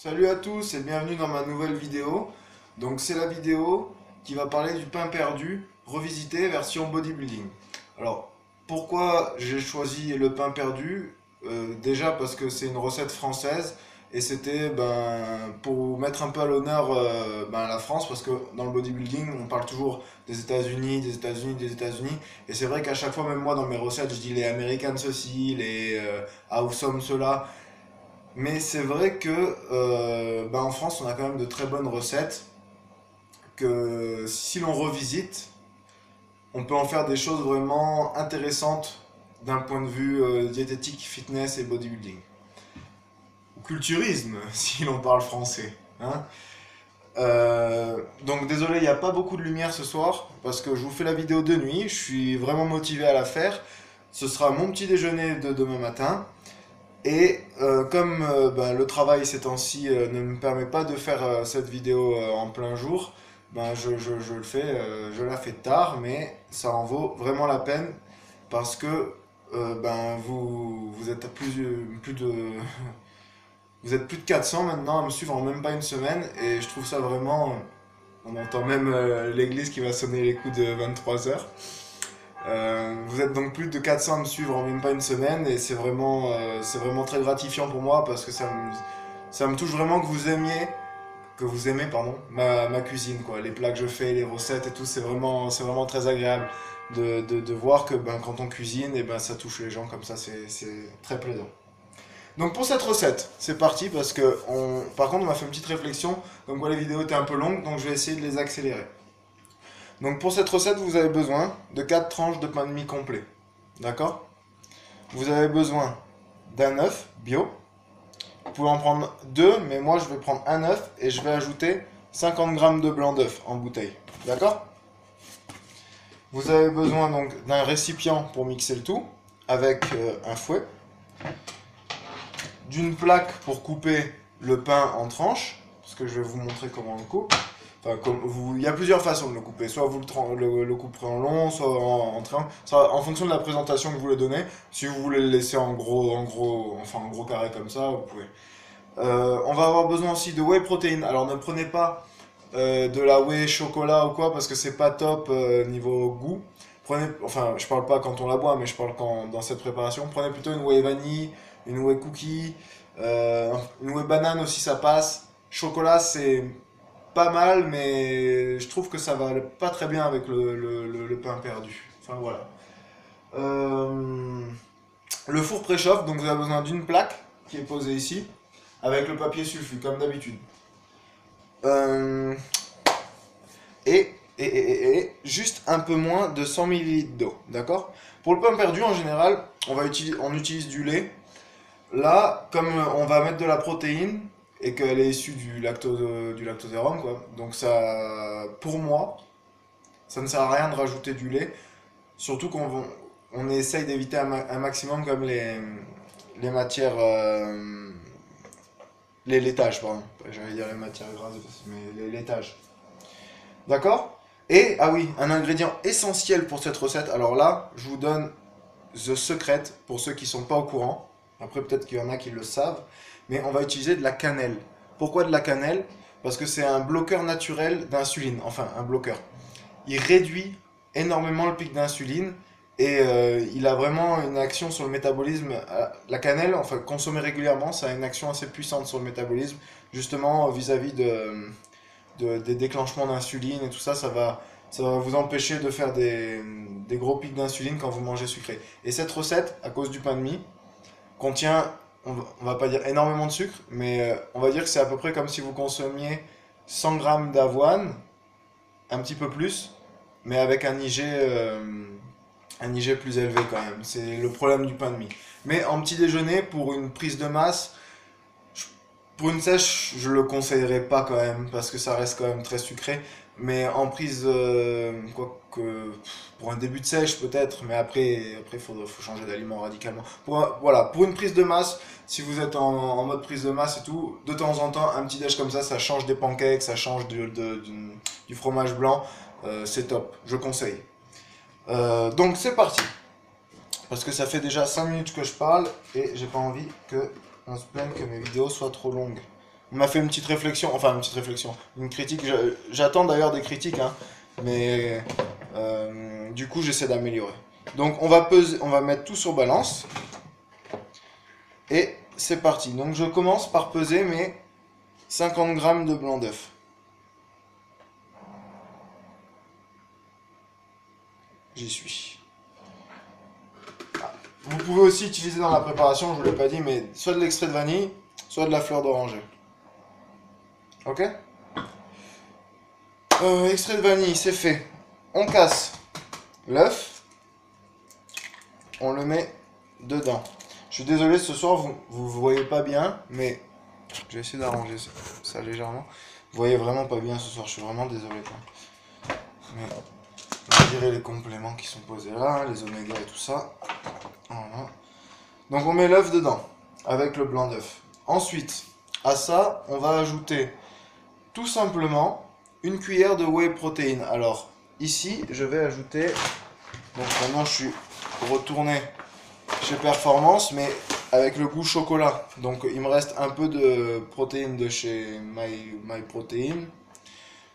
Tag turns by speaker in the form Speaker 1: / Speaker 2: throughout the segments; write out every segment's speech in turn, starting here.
Speaker 1: Salut à tous et bienvenue dans ma nouvelle vidéo. Donc c'est la vidéo qui va parler du pain perdu revisité version bodybuilding. Alors pourquoi j'ai choisi le pain perdu? Déjà parce que c'est une recette française et c'était pour mettre un peu à l'honneur la France, parce que dans le bodybuilding on parle toujours des États-Unis, des États-Unis, des États-Unis, et c'est vrai qu'à chaque fois, même moi dans mes recettes, je dis les American ceci, les Awesome cela. Mais c'est vrai que en France, on a quand même de très bonnes recettes que si l'on revisite, on peut en faire des choses vraiment intéressantes d'un point de vue diététique, fitness et bodybuilding. Ou culturisme, si l'on parle français, hein. Donc désolé, il n'y a pas beaucoup de lumière ce soir parce que je vous fais la vidéo de nuit. Je suis vraiment motivé à la faire. Ce sera mon petit déjeuner de demain matin. Et comme le travail ces temps-ci ne me permet pas de faire cette vidéo en plein jour, je le fais, je la fais tard, mais ça en vaut vraiment la peine parce que vous êtes plus de vous êtes plus de 400 maintenant à me suivre en même pas une semaine, et je trouve ça vraiment. On entend même l'église qui va sonner les coups de 23 heures. Vous êtes donc plus de 400 à me suivre en même pas une semaine, et c'est vraiment très gratifiant pour moi parce que ça me touche vraiment que vous aimez pardon, ma cuisine, quoi. Les plats que je fais, les recettes et tout, c'est vraiment très agréable de voir que quand on cuisine, et ça touche les gens comme ça, c'est très plaisant. Donc pour cette recette, c'est parti parce que par contre on m'a fait une petite réflexion, comme quoi les vidéos étaient un peu longues, donc je vais essayer de les accélérer. Donc pour cette recette, vous avez besoin de 4 tranches de pain de mie complet. D'accord? Vous avez besoin d'un œuf bio. Vous pouvez en prendre deux, mais moi je vais prendre un œuf et je vais ajouter 50 grammes de blanc d'œuf en bouteille. D'accord? Vous avez besoin donc d'un récipient pour mixer le tout, avec un fouet, d'une plaque pour couper le pain en tranches, parce que je vais vous montrer comment on le coupe. Enfin, il y a plusieurs façons de le couper. Soit vous le couperez en long, soit en triangle. En fonction de la présentation que vous voulez donner. Si vous voulez le laisser en gros carré comme ça, vous pouvez. On va avoir besoin aussi de whey protéine. Alors ne prenez pas de la whey chocolat ou quoi, parce que c'est pas top niveau goût. Enfin, je parle pas quand on la boit, mais je parle dans cette préparation. Prenez plutôt une whey vanille, une whey cookie, une whey banane aussi, ça passe. Chocolat, c'est pas mal, mais je trouve que ça va pas très bien avec le pain perdu. Enfin voilà. Euh, le four préchauffe, donc vous avez besoin d'une plaque qui est posée ici, avec le papier sulfu, comme d'habitude. Euh, juste un peu moins de 100 ml d'eau, d'accord? Pour le pain perdu, en général, on utilise du lait. Là, comme on va mettre de la protéine et qu'elle est issue du lactosérum, quoi. Donc ça, pour moi, ça ne sert à rien de rajouter du lait. Surtout on essaye d'éviter un maximum comme les matières, les laitages, pardon. J'allais dire les matières grasses, mais les laitages. D'accord? Et, ah oui, un ingrédient essentiel pour cette recette. Alors là, je vous donne the secret pour ceux qui sont pas au courant. Après, peut-être qu'il y en a qui le savent. Mais on va utiliser de la cannelle. Pourquoi de la cannelle? Parce que c'est un bloqueur naturel d'insuline. Enfin, un bloqueur. Il réduit énormément le pic d'insuline et il a vraiment une action sur le métabolisme. La cannelle, enfin, consommée régulièrement, ça a une action assez puissante sur le métabolisme, justement vis-à-vis des déclenchements d'insuline et tout ça. Ça va vous empêcher de faire des gros pics d'insuline quand vous mangez sucré. Et cette recette, à cause du pain de mie, contient, on va pas dire énormément de sucre, mais on va dire que c'est à peu près comme si vous consommiez 100 grammes d'avoine, un petit peu plus, mais avec un IG plus élevé quand même. C'est le problème du pain de mie. Mais en petit déjeuner, pour une prise de masse, pour une sèche, je le conseillerais pas quand même, parce que ça reste quand même très sucré. Mais en prise, pour un début de sèche peut-être, mais après faut changer d'aliment radicalement. Voilà, pour une prise de masse, si vous êtes en mode prise de masse et tout, de temps en temps, un petit déj comme ça change des pancakes, ça change du fromage blanc, c'est top, je conseille. Donc c'est parti, parce que ça fait déjà 5 minutes que je parle et j'ai pas envie que on se plaigne que mes vidéos soient trop longues. On m'a fait une petite réflexion, enfin une petite réflexion, une critique. J'attends d'ailleurs des critiques, hein, mais du coup j'essaie d'améliorer. Donc on va peser, on va mettre tout sur balance. Et c'est parti. Donc je commence par peser mes 50 grammes de blanc d'œuf. J'y suis. Vous pouvez aussi utiliser dans la préparation, je ne vous l'ai pas dit, mais soit de l'extrait de vanille, soit de la fleur d'oranger. Ok? Extrait de vanille, c'est fait. On casse l'œuf. On le met dedans. Je suis désolé, ce soir, vous voyez pas bien, mais je vais essayer d'arranger ça légèrement. Vous voyez vraiment pas bien ce soir, je suis vraiment désolé. Quoi. Mais vous direz les compléments qui sont posés là, les oméga et tout ça. Voilà. Donc on met l'œuf dedans, avec le blanc d'œuf. Ensuite, à ça, on va ajouter tout simplement une cuillère de whey protéine. Alors, ici, je vais ajouter... Donc maintenant, je suis retourné chez Performance, mais avec le goût chocolat. Donc il me reste un peu de protéines de chez My Protein.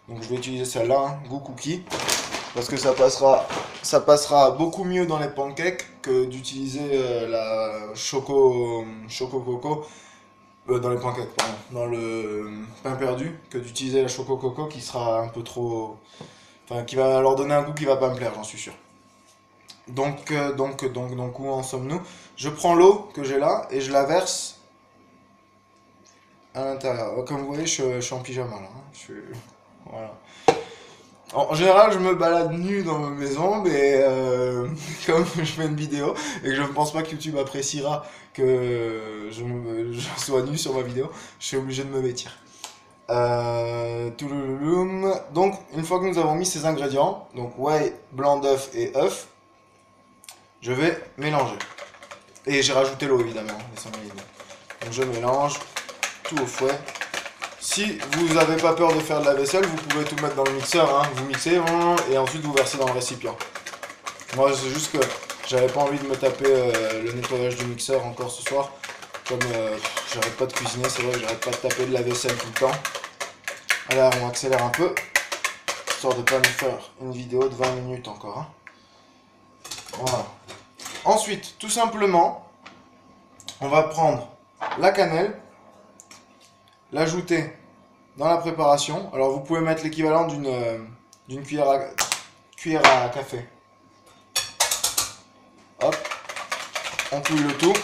Speaker 1: Donc je vais utiliser celle-là, hein, goût cookie. Parce que ça passera beaucoup mieux dans les pancakes que d'utiliser la choco coco dans les pancakes, pardon, dans le pain perdu, que d'utiliser la choco coco qui sera un peu trop, enfin qui va leur donner un goût qui va pas me plaire, j'en suis sûr. Donc où en sommes-nous? Je prends l'eau que j'ai là et je la verse à l'intérieur. Comme vous voyez, je suis en pyjama là. Hein. Voilà. En général, je me balade nu dans ma maison, mais comme je fais une vidéo et que je ne pense pas que YouTube appréciera que je sois nu sur ma vidéo, je suis obligé de me vêtir. Donc, une fois que nous avons mis ces ingrédients, donc whey, blanc d'œuf et œuf, je vais mélanger. Et j'ai rajouté l'eau évidemment, donc je mélange tout au fouet. Si vous n'avez pas peur de faire de la vaisselle, vous pouvez tout mettre dans le mixeur, hein. Vous mixez et ensuite vous versez dans le récipient. Moi c'est juste que j'avais pas envie de me taper le nettoyage du mixeur encore ce soir. Comme j'arrête pas de cuisiner, c'est vrai que j'arrête pas de taper de la vaisselle tout le temps. Alors on accélère un peu, histoire de pas nous faire une vidéo de 20 minutes encore. Hein. Voilà. Ensuite, tout simplement, on va prendre la cannelle, l'ajouter dans la préparation. Alors vous pouvez mettre l'équivalent d'une cuillère à café. Hop, on touille le tout.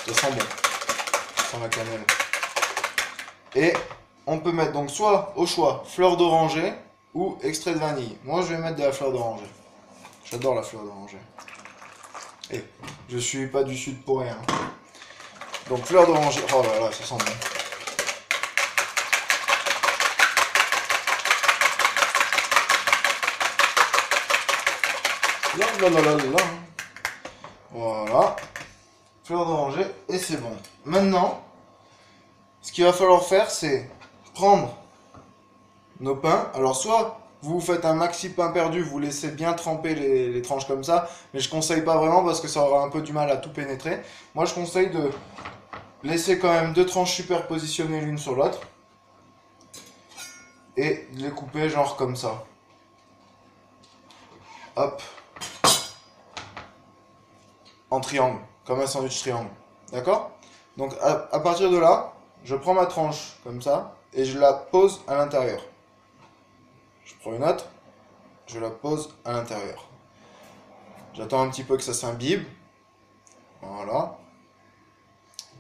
Speaker 1: Ça sent bon, ça sent la cannelle. Et on peut mettre donc soit au choix fleur d'oranger ou extrait de vanille. Moi je vais mettre de la fleur d'oranger. J'adore la fleur d'oranger. Et je suis pas du sud pour rien. Donc fleur d'oranger. Oh là là, ça sent bon. Là, là, là, là, là. Voilà. Fleur d'oranger et c'est bon. Maintenant, ce qu'il va falloir faire, c'est prendre nos pains. Alors soit vous faites un maxi pain perdu, vous laissez bien tremper les tranches comme ça, mais je conseille pas vraiment parce que ça aura un peu du mal à tout pénétrer. Moi je conseille de laisser quand même deux tranches superpositionnées l'une sur l'autre et de les couper genre comme ça. Hop. En triangle, comme un sandwich triangle. D'accord? Donc à partir de là, je prends ma tranche comme ça et je la pose à l'intérieur. Je prends une autre, je la pose à l'intérieur. J'attends un petit peu que ça s'imbibe. Voilà.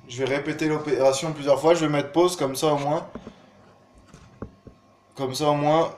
Speaker 1: Je vais répéter l'opération plusieurs fois. Je vais mettre pause comme ça au moins. Comme ça au moins,